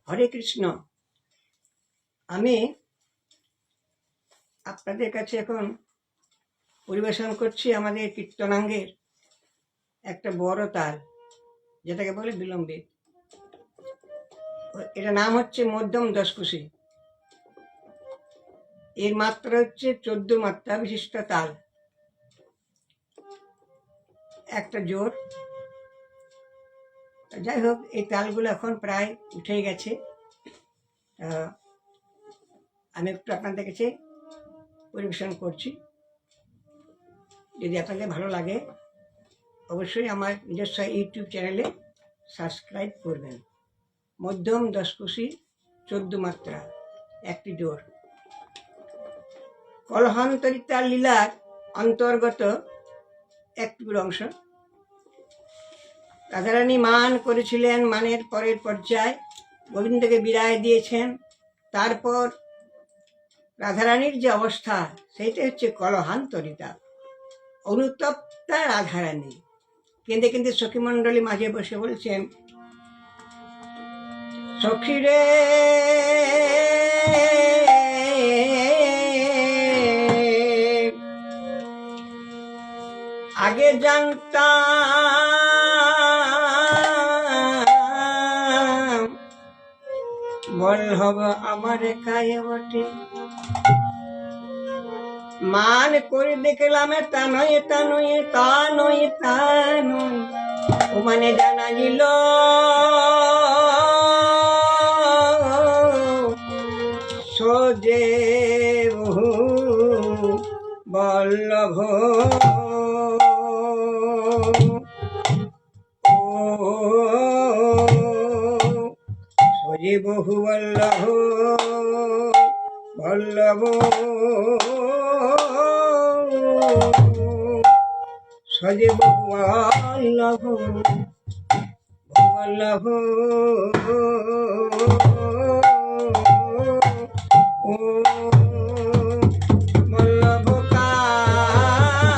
হরে কৃষ্ণ। আমি আপনাদের কাছে এখন পরিবেশন করছি আমাদের কীর্তনাঙ্গের একটা বড় তাল, যেটাকে বলে বিলম্বিত। এটা নাম হচ্ছে মধ্যম দশকুশি। এর মাত্রা হচ্ছে 14 মাত্রা বিশিষ্ট তাল, একটা জোর। যাই হোক, এই তালগুলো এখন প্রায় উঠে গেছে। আমি একটু আপনাদের কাছে পরিবেশন করছি। যদি আপনাদের ভালো লাগে অবশ্যই আমার নিজস্ব ইউটিউব চ্যানেলে সাবস্ক্রাইব করবেন। মধ্যম দশকুশি 14 মাত্রা, একটি জোর। কলহান্তরিতা লীলার অন্তর্গত একটি অংশ। রাধারানী মান করেছিলেন, মানের পরের পর্যায়ে গোবিন্দকে বিদায় দিয়েছেন। তারপর রাধারানীর যে অবস্থা, সেইটা হচ্ছে কলহান্তরিতা, অনুতপ্তা রাধারানী। কেঁদে কেঁদে সখী মণ্ডলী মাঝে বসে বলছেন, সখী রে আগে জানতাম বল্লভ আমার কায়ে বটে, মান করে দেখলাম তা নয় তা নয় তা নয় তা নয়, ও মানে জানা দিল সোজে বল্লভ সোজে বহু বল্লভ বল্লভ সজে বহু বল্লভ বল্লভ বল্লভ কানে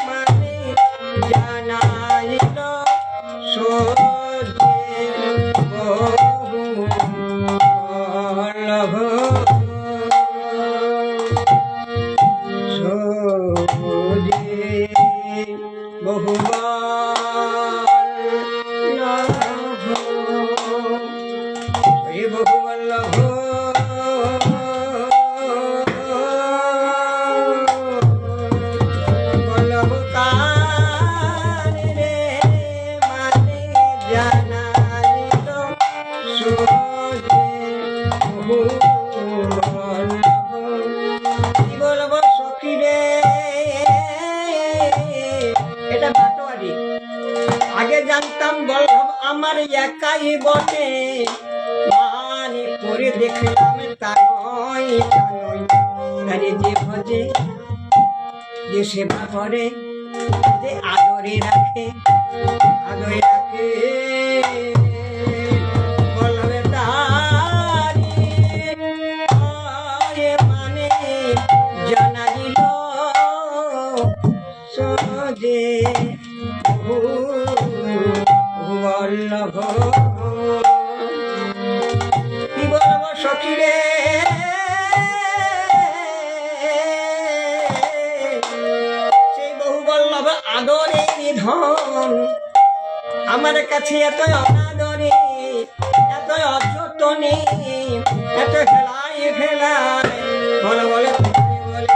মানে জানাইল সোজে বহু বল্লভ সোজে বহু আগে জানতাম বল্লভ আমার একাই বটে, মানে করে দেখলাম তা নয় তা নয়। আরে যে ভজে, যে সেবা করে, যে আদরে রাখে, আদরে রাখে বল্লভে তারি মানে জানা দিল সোজে বল্লভ। কি বলব সখী রে, সেই বহু বল্লভ আদরের ধন আমার কাছে এত অনাদরে, এত অযতনে, এত ফেলায় ফেলায় বলে বলে বলে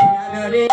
অনাদরে